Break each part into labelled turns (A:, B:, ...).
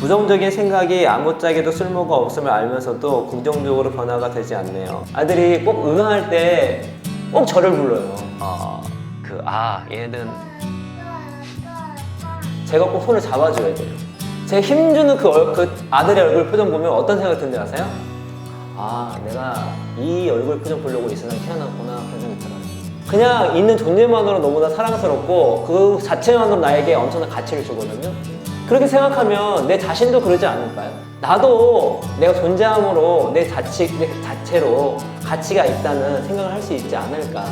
A: 부정적인 생각이 아무짝에도 쓸모가 없음을 알면서도 긍정적으로 변화가 되지 않네요. 아들이 꼭 응아할 때 꼭 저를 불러요. 얘는 제가 꼭 손을 잡아줘야 돼요. 제 힘주는 그 아들의 얼굴 표정 보면 어떤 생각이 드는지 아세요? 내가 이 얼굴 표정 보려고 이 세상에 태어났구나 그런 생각이 들어요. 그냥 있는 존재만으로 너무나 사랑스럽고 그 자체만으로 나에게 엄청난 가치를 주거든요. 그렇게 생각하면 내 자신도 그러지 않을까요? 나도 내가 존재함으로 내 자체로 가치가 있다는 생각을 할 수 있지 않을까.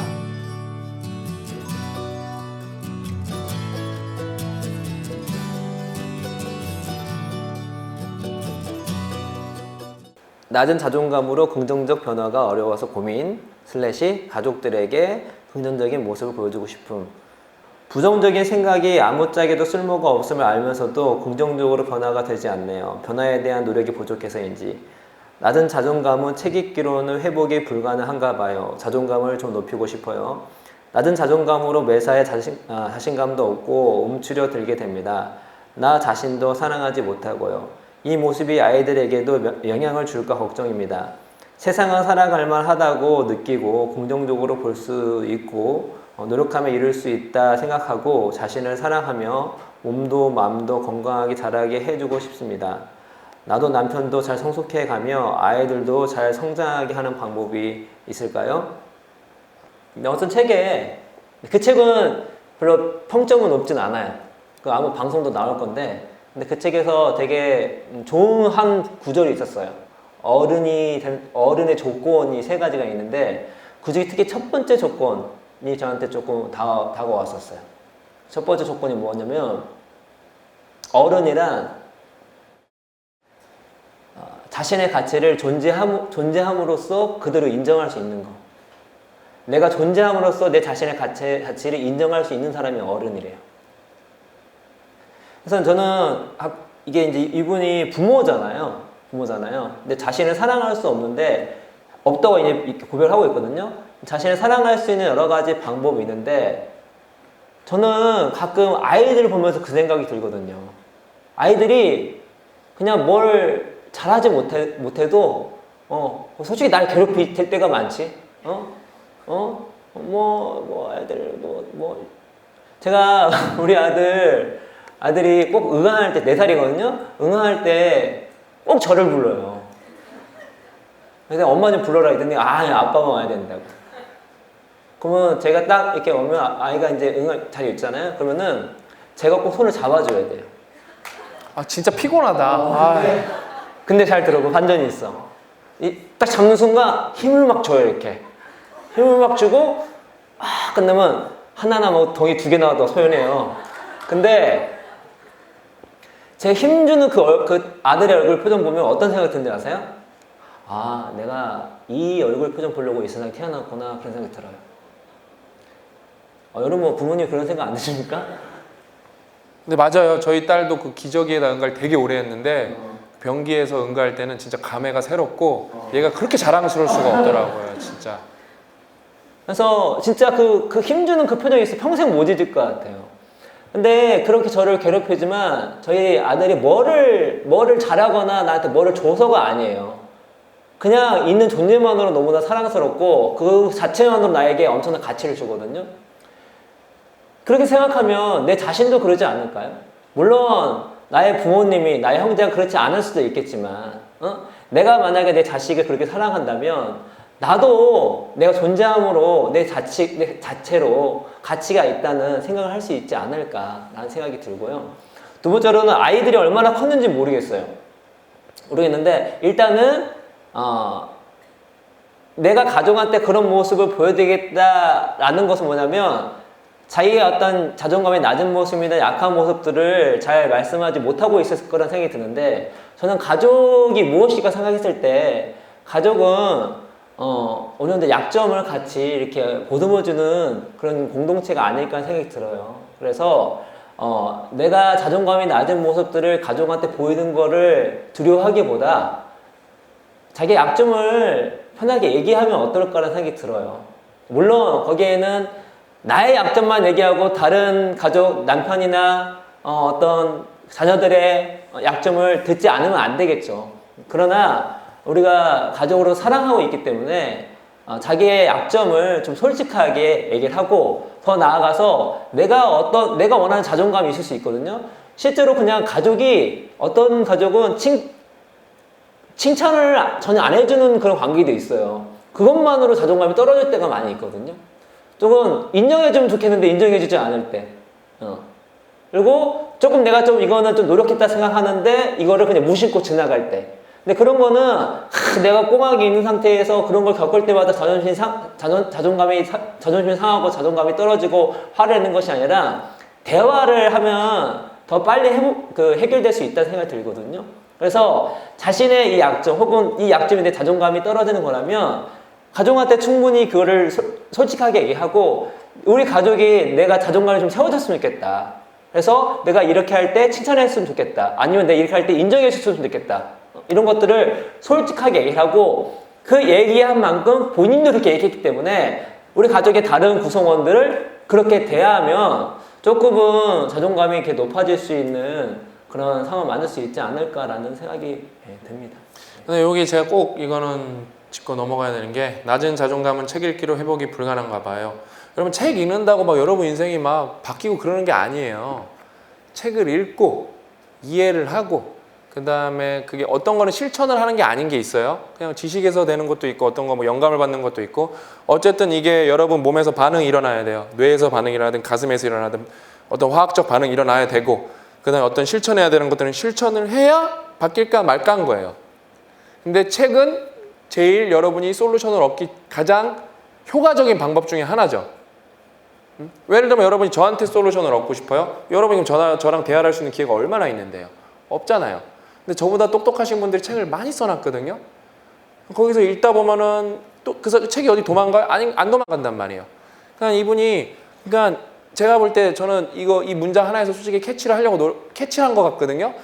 A: 낮은 자존감으로 긍정적 변화가 어려워서 고민 / 가족들에게 긍정적인 모습을 보여주고 싶음. 부정적인 생각이 아무짝에도 쓸모가 없음을 알면서도 긍정적으로 변화가 되지 않네요. 변화에 대한 노력이 부족해서인지. 낮은 자존감은 책 읽기로는 회복이 불가능한가 봐요. 자존감을 좀 높이고 싶어요. 낮은 자존감으로 매사에 자신감도 없고 움츠려 들게 됩니다. 나 자신도 사랑하지 못하고요. 이 모습이 아이들에게도 영향을 줄까 걱정입니다. 세상은 살아갈 만하다고 느끼고 긍정적으로 볼 수 있고 노력하면 이룰 수 있다 생각하고 자신을 사랑하며 몸도 마음도 건강하게 자라게 해주고 싶습니다. 나도 남편도 잘 성숙해 가며 아이들도 잘 성장하게 하는 방법이 있을까요? 어떤 책에 그 책은 별로 평점은 높진 않아요. 그 아마 방송도 나올 건데 근데 그 책에서 되게 좋은 한 구절이 있었어요. 어른의 조건이 3가지가 있는데 그중에 특히 첫 번째 조건이 저한테 조금 다가왔었어요. 첫 번째 조건이 뭐냐면 어른이란 자신의 가치를 존재함으로써 그대로 인정할 수 있는 거. 내가 존재함으로써 내 자신의 가치를 인정할 수 있는 사람이 어른이래요. 그래서 저는 이게 이제 이분이 부모잖아요. 근데 자신을 사랑할 수 없다고 이제 이렇게 고백을 하고 있거든요. 자신을 사랑할 수 있는 여러 가지 방법이 있는데 저는 가끔 아이들을 보면서 그 생각이 들거든요. 아이들이 그냥 뭘 잘하지 못해도 솔직히 날 괴롭힐 때가 많지. 제가 우리 아들이 꼭 응아할 때 4살이거든요. 응아할 때 꼭 저를 불러요. 그래서 엄마 좀 불러라 했더니 아빠가 와야 된다고. 그러면 제가 딱 이렇게 오면 아이가 이제 응할 자리에 있잖아요. 그러면은 제가 꼭 손을 잡아줘야 돼요.
B: 진짜 피곤하다.
A: 근데 잘 들어보 반전이 있어. 딱 잡는 순간 힘을 막 줘요. 이렇게 힘을 막 주고 끝나면 하나나 덩이 2개 나와도 소연해요. 근데 제 힘주는 그 아들의 얼굴 표정 보면 어떤 생각이 드는지 아세요? 내가 이 얼굴 표정 보려고 이 세상에 태어났구나 그런 생각이 들어요. 여러분 부모님 그런 생각 안 드십니까?
B: 근데 맞아요. 저희 딸도 그 기저귀에다 응가를 되게 오래 했는데 변기에서 응가할 때는 진짜 감회가 새롭고 얘가 그렇게 자랑스러울 수가 없더라고요. 진짜.
A: 그래서 진짜 그 힘주는 그 표정이 있어 평생 못 잊을 것 같아요. 근데 그렇게 저를 괴롭히지만 저희 아들이 뭐를 잘하거나 나한테 뭐를 줘서가 아니에요. 그냥 있는 존재만으로 너무나 사랑스럽고 그 자체만으로 나에게 엄청난 가치를 주거든요. 그렇게 생각하면 내 자신도 그러지 않을까요? 물론 나의 부모님이 나의 형제가 그렇지 않을 수도 있겠지만 내가 만약에 내 자식을 그렇게 사랑한다면 나도 내가 존재함으로 내 자체로 가치가 있다는 생각을 할 수 있지 않을까라는 생각이 들고요. 두 번째로는 아이들이 얼마나 컸는지 모르겠는데 일단은 내가 가족한테 그런 모습을 보여드리겠다라는 것은 뭐냐면 자기의 어떤 자존감이 낮은 모습이나 약한 모습들을 잘 말씀하지 못하고 있을 거라는 생각이 드는데 저는 가족이 무엇일까 생각했을 때 가족은 어느 정도 약점을 같이 이렇게 보듬어주는 그런 공동체가 아닐까 생각이 들어요. 그래서 내가 자존감이 낮은 모습들을 가족한테 보이는 거를 두려워하기보다 자기 약점을 편하게 얘기하면 어떨까라는 생각이 들어요. 물론 거기에는 나의 약점만 얘기하고 다른 가족, 남편이나 어떤 자녀들의 약점을 듣지 않으면 안 되겠죠. 그러나 우리가 가족으로 사랑하고 있기 때문에 자기의 약점을 좀 솔직하게 얘기를 하고 더 나아가서 내가 원하는 자존감이 있을 수 있거든요. 실제로 그냥 가족이 어떤 가족은 칭찬을 전혀 안 해주는 그런 관계도 있어요. 그것만으로 자존감이 떨어질 때가 많이 있거든요. 조금 인정해주면 좋겠는데 인정해주지 않을 때. 그리고 조금 내가 좀 이거는 좀 노력했다 생각하는데 이거를 그냥 무심코 지나갈 때. 근데 그런 거는 내가 꼬막이 있는 상태에서 그런 걸 겪을 때마다 자존심이 상하고 자존감이 떨어지고 화를 내는 것이 아니라 대화를 하면 더 빨리 해결될 수 있다는 생각이 들거든요. 그래서 자신의 이 약점 혹은 이 약점이 내 자존감이 떨어지는 거라면 가족한테 충분히 그거를 솔직하게 얘기하고 우리 가족이 내가 자존감을 좀 세워줬으면 좋겠다. 그래서 내가 이렇게 할 때 칭찬했으면 좋겠다. 아니면 내가 이렇게 할 때 인정해 줬으면 좋겠다. 이런 것들을 솔직하게 얘기하고 그 얘기한 만큼 본인도 그렇게 얘기했기 때문에 우리 가족의 다른 구성원들을 그렇게 대하면 조금은 자존감이 이렇게 높아질 수 있는 그런 상황을 만들 수 있지 않을까라는 생각이 듭니다.
B: 근데 여기 제가 꼭 이거는 짚고 넘어가야 되는 게 낮은 자존감은 책 읽기로 회복이 불가능한가 봐요. 여러분 책 읽는다고 막 여러분 인생이 막 바뀌고 그러는 게 아니에요. 책을 읽고 이해를 하고 그 다음에 그게 어떤 거는 실천을 하는 게 아닌 게 있어요. 그냥 지식에서 되는 것도 있고 어떤 거 뭐 영감을 받는 것도 있고 어쨌든 이게 여러분 몸에서 반응이 일어나야 돼요. 뇌에서 반응이 일어나든 가슴에서 일어나든 어떤 화학적 반응이 일어나야 되고 그 다음에 어떤 실천해야 되는 것들은 실천을 해야 바뀔까 말까 한 거예요. 근데 책은 제일 여러분이 솔루션을 얻기 가장 효과적인 방법 중에 하나죠. 예를 들면 여러분이 저한테 솔루션을 얻고 싶어요? 여러분이 저랑 대화를 할 수 있는 기회가 얼마나 있는데요? 없잖아요. 근데 저보다 똑똑하신 분들이 책을 많이 써놨거든요. 거기서 읽다 보면은 또 그 책이 어디 도망가요? 아니, 안 도망간단 말이에요. 그러니까 제가 볼 때 저는 이 문장 하나에서 솔직히 캐치를 한 것 같거든요.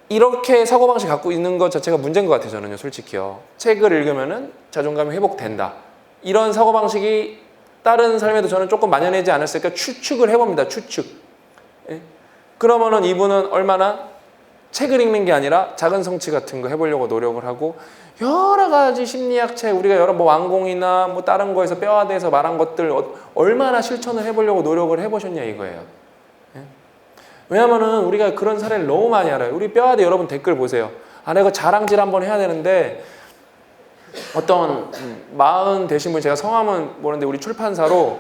B: 이렇게 사고방식 갖고 있는 것 자체가 문제인 것 같아요. 저는요, 솔직히요. 책을 읽으면은 자존감이 회복된다. 이런 사고방식이 다른 삶에도 저는 조금 만연하지 않았을까 추측을 해봅니다. 추측. 예? 그러면은 이분은 얼마나 책을 읽는 게 아니라 작은 성취 같은 거 해보려고 노력을 하고 여러 가지 심리학 책 우리가 여러 뭐 완공이나 뭐 다른 거에서 뼈아대에서 말한 것들 얼마나 실천을 해보려고 노력을 해보셨냐 이거예요. 예? 왜냐면은 우리가 그런 사례를 너무 많이 알아요. 우리 뼈아대 여러분 댓글 보세요. 아 내가 자랑질 한번 해야 되는데 어떤 40 되신 분이 제가 성함은 모르는데 우리 출판사로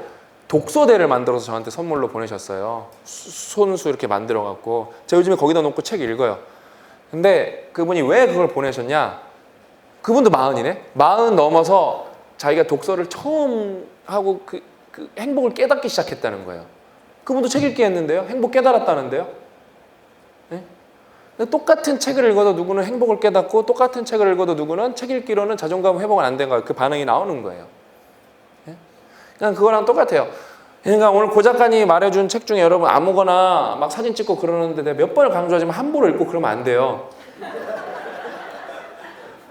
B: 독서대를 만들어서 저한테 선물로 보내셨어요. 손수 이렇게 만들어 갖고 제가 요즘에 거기다 놓고 책 읽어요. 근데 그분이 왜 그걸 보내셨냐? 그분도 40이네. 40 넘어서 자기가 독서를 처음 하고 그 행복을 깨닫기 시작했다는 거예요. 그분도 책 읽기 했는데요. 행복 깨달았다는데요. 네? 근데 똑같은 책을 읽어도 누구는 행복을 깨닫고 똑같은 책을 읽어도 누구는 책 읽기로는 자존감 회복은 안 된 거예요. 그 반응이 나오는 거예요. 그냥 그거랑 똑같아요. 그러니까 오늘 고 작가님이 말해준 책 중에 여러분 아무거나 막 사진 찍고 그러는데 내가 몇 번을 강조하지만 함부로 읽고 그러면 안 돼요.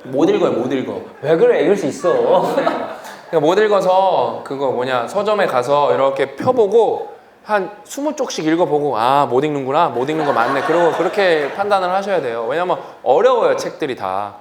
B: 못 읽어요, 못 읽어.
A: 왜 그래? 읽을 수 있어.
B: 그러니까 못 읽어서 그거 뭐냐 서점에 가서 이렇게 펴보고 한 20쪽씩 읽어보고 아 못 읽는구나, 못 읽는 거 맞네. 그러고 그렇게 판단을 하셔야 돼요. 왜냐면 어려워요 책들이 다.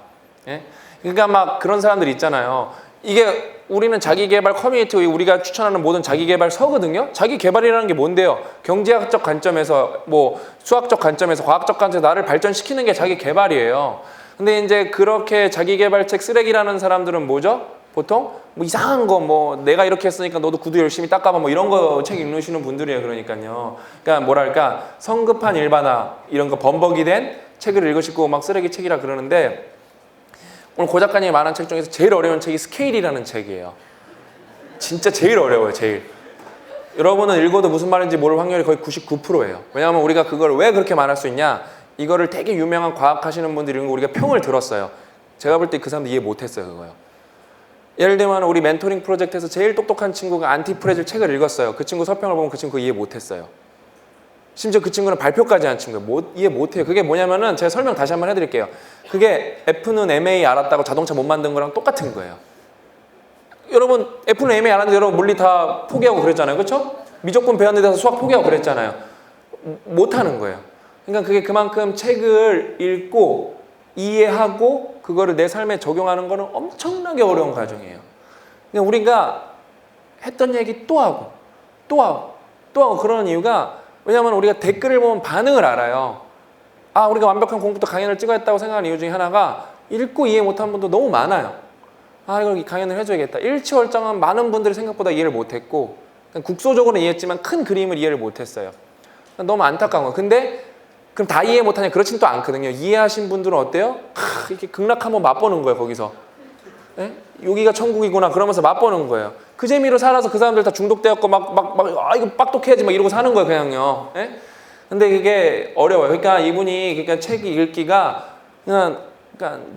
B: 예? 그러니까 막 그런 사람들 있잖아요. 이게 우리는 자기개발 커뮤니티 우리가 추천하는 모든 자기개발서거든요. 자기개발이라는 게 뭔데요? 경제학적 관점에서 뭐 수학적 관점에서 과학적 관점에서 나를 발전시키는 게 자기개발이에요. 근데 이제 그렇게 자기개발책 쓰레기라는 사람들은 뭐죠? 보통 뭐 이상한 거 뭐 내가 이렇게 했으니까 너도 구두 열심히 닦아봐 뭐 이런 거 책 읽으시는 분들이에요. 그러니까요. 그러니까 뭐랄까 성급한 일반화 이런 거 범벅이 된 책을 읽으시고 막 쓰레기 책이라 그러는데 오늘 고 작가님이 말한 책 중에서 제일 어려운 책이 스케일이라는 책이에요. 진짜 제일 어려워요. 제일. 여러분은 읽어도 무슨 말인지 모를 확률이 거의 99%예요. 왜냐하면 우리가 그걸 왜 그렇게 말할 수 있냐? 이거를 되게 유명한 과학하시는 분들이 읽는 거 우리가 평을 들었어요. 제가 볼 때 그 사람들 이해 못했어요. 그거요. 예를 들면 우리 멘토링 프로젝트에서 제일 똑똑한 친구가 안티프레즐 책을 읽었어요. 그 친구 서평을 보면 그 친구 이해 못했어요. 심지어 그 친구는 발표까지 한 친구예요. 이해 못해요. 그게 뭐냐면은 제가 설명 다시 한번 해드릴게요. 그게 F는 MA 알았다고 자동차 못 만든 거랑 똑같은 거예요. 여러분 F는 MA 알았는데 여러분 물리 다 포기하고 그랬잖아요. 그렇죠? 미적분 배웠는데 수학 포기하고 그랬잖아요. 못하는 거예요. 그러니까 그게 그만큼 책을 읽고 이해하고 그거를 내 삶에 적용하는 거는 엄청나게 어려운 과정이에요. 그러니까 우리가 했던 얘기 또 하고 또 하고 또 하고 그러는 이유가 왜냐하면 우리가 댓글을 보면 반응을 알아요. 아, 우리가 완벽한 공부부터 강연을 찍어야 했다고 생각하는 이유 중에 하나가 읽고 이해 못한 분도 너무 많아요. 아, 이걸 강연을 해줘야겠다. 일치월장은 많은 분들이 생각보다 이해를 못했고 국소적으로는 이해했지만 큰 그림을 이해를 못했어요. 너무 안타까운 거예요. 근데 그럼 다 이해 못하냐? 그렇진 또 않거든요. 이해하신 분들은 어때요? 이렇게 극락 한번 맛보는 거예요. 거기서. 예? 여기가 천국이구나 그러면서 맛보는 거예요. 그 재미로 살아서 그 사람들 다 중독되었고 아, 이거 빡독해야지 막 이러고 사는 거예요. 그냥요. 예? 근데 그게 어려워요. 그러니까 이분이 그러니까 책 읽기가 그러니까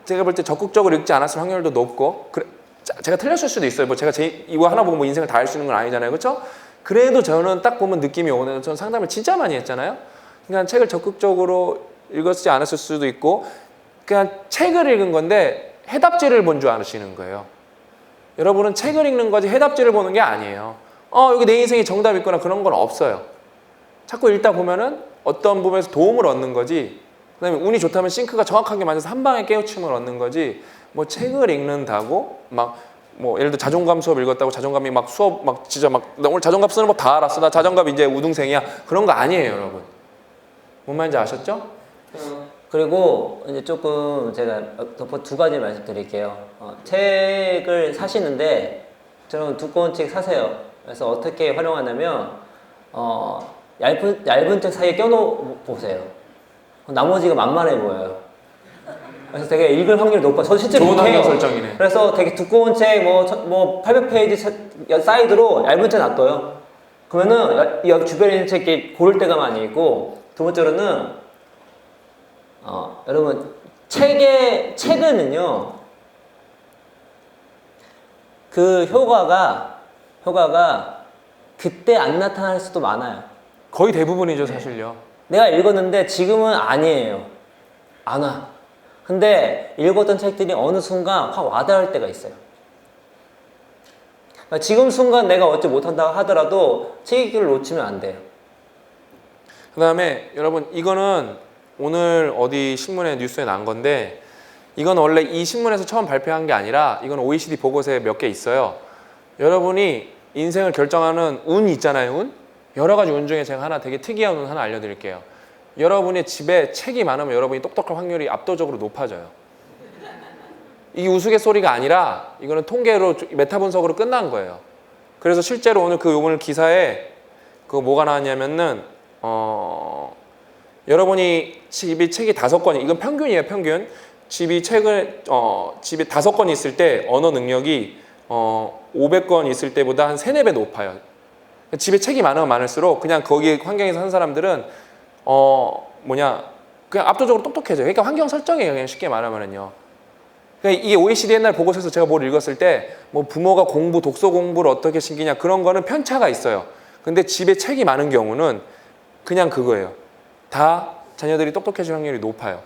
B: 제가 볼 때 적극적으로 읽지 않았을 확률도 높고 그래, 제가 틀렸을 수도 있어요. 뭐 제가 이거 하나 보고 뭐 인생을 다 알 수 있는 건 아니잖아요. 그렇죠? 그래도 저는 딱 보면 느낌이 오는 저는 상담을 진짜 많이 했잖아요. 그러니까 책을 적극적으로 읽었지 않았을 수도 있고 그냥 책을 읽은 건데 해답지를 본 줄 아시는 거예요. 여러분은 책을 읽는 거지 해답지를 보는 게 아니에요. 여기 내 인생에 정답이 있거나 그런 건 없어요. 자꾸 읽다 보면은 어떤 부분에서 도움을 얻는 거지 그다음에 운이 좋다면 싱크가 정확하게 맞아서 한 방에 깨우침을 얻는 거지 뭐 책을 읽는다고 막 뭐 예를 들어 자존감 수업 읽었다고 자존감이 막 수업 막 진짜 막 나 오늘 자존감 쓰는 법 다 알았어 나 자존감 이제 우등생이야 그런 거 아니에요 여러분. 뭔 말인지 아셨죠?
A: 그리고 이제 조금 제가 덧붙여 두 가지 말씀드릴게요. 책을 사시는데 저는 두꺼운 책 사세요. 그래서 어떻게 활용하냐면 얇은 책 사이에 껴놓고 보세요. 나머지가 만만해 보여요. 그래서 되게 읽을 확률이 높아요. 저도 실제로
B: 좋은
A: 그렇게
B: 환경
A: 해요.
B: 설정이네.
A: 그래서 되게 두꺼운 책 뭐 800페이지 사이드로 얇은 책 놔둬요. 그러면은 이 주변에 있는 책이 고를 때가 많이 있고 두 번째로는 여러분 책은요 그 효과가 그때 안 나타날 수도 많아요.
B: 거의 대부분이죠 사실요.
A: 내가 읽었는데 지금은 아니에요. 안 와. 근데 읽었던 책들이 어느 순간 확 와닿을 때가 있어요. 그러니까 지금 순간 내가 얻지 못한다고 하더라도 책 읽기를 놓치면 안 돼요.
B: 그 다음에 여러분 이거는 오늘 어디 신문에 뉴스에 난 건데 이건 원래 이 신문에서 처음 발표한 게 아니라 이건 OECD 보고서에 몇 개 있어요. 여러분이 인생을 결정하는 운 있잖아요. 운? 여러 가지 운 중에 제가 하나 되게 특이한 운 하나 알려드릴게요. 여러분의 집에 책이 많으면 여러분이 똑똑할 확률이 압도적으로 높아져요. 이게 우스갯소리가 아니라 이거는 통계로 메타 분석으로 끝난 거예요. 그래서 실제로 오늘 기사에 뭐가 나왔냐면은 여러분이 집이 책이 5권이 이건 평균이에요. 평균. 집에 5권이 있을 때 언어 능력이 500권 있을 때보다 한 3-4배 높아요. 집에 책이 많으면 많을수록 그냥 거기 환경에서 사는 사람들은 그냥 압도적으로 똑똑해져요. 그러니까 환경 설정이에요. 그냥 쉽게 말하면은요. 그러니까 이게 OECD 옛날 보고서에서 제가 뭘 읽었을 때 뭐 부모가 독서 공부를 어떻게 신기냐 그런 거는 편차가 있어요. 근데 집에 책이 많은 경우는 그냥 그거예요. 다 자녀들이 똑똑해질 확률이 높아요.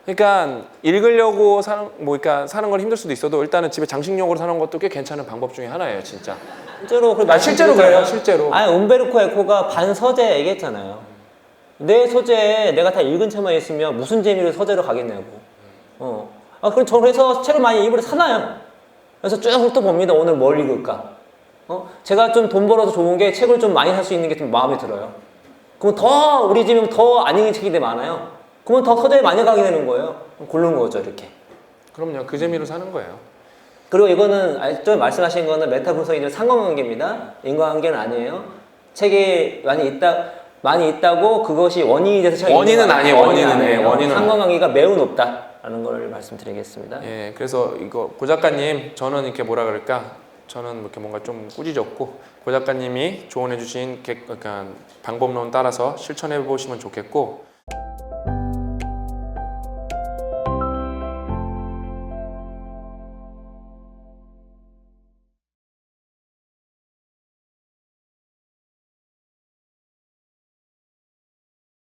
B: 그러니까 읽으려고 사는 건 힘들 수도 있어도 일단은 집에 장식용으로 사는 것도 꽤 괜찮은 방법 중에 하나예요, 진짜. 실제로 그래요, 실제로.
A: 아니 umberto eco가 반서재 얘기했잖아요. 내 서재에 내가 다 읽은 책만 있으면 무슨 재미로 서재로 가겠냐고. 그럼 저 그래서 책을 많이 일부러 사놔요. 그래서 쭉 훑어봅니다. 오늘 뭘 읽을까? 제가 좀 돈 벌어서 좋은 게 책을 좀 많이 살 수 있는 게 좀 마음에 들어요. 그럼 우리 집은 더 안 읽는 책이 많아요. 그러면 더 서재에 많이 가게 되는 거예요. 고른 거죠, 이렇게.
B: 그럼요, 그 재미로 사는 거예요.
A: 그리고 이거는 좀 말씀하신 거는 메타 분석이 아니라 상관관계입니다. 인과관계는 아니에요. 책이 많이 있다고 그것이 원인이 돼서 책이
B: 원인은 아니에요. 원인은
A: 상관관계가 매우 높다라는 걸 말씀드리겠습니다.
B: 예, 그래서 이거 고 작가님 저는 이렇게 뭐라 그럴까? 저는 이렇게 뭔가 좀 꾸짖었고 고 작가님이 조언해주신 그러니까 방법론 따라서 실천해 보시면 좋겠고.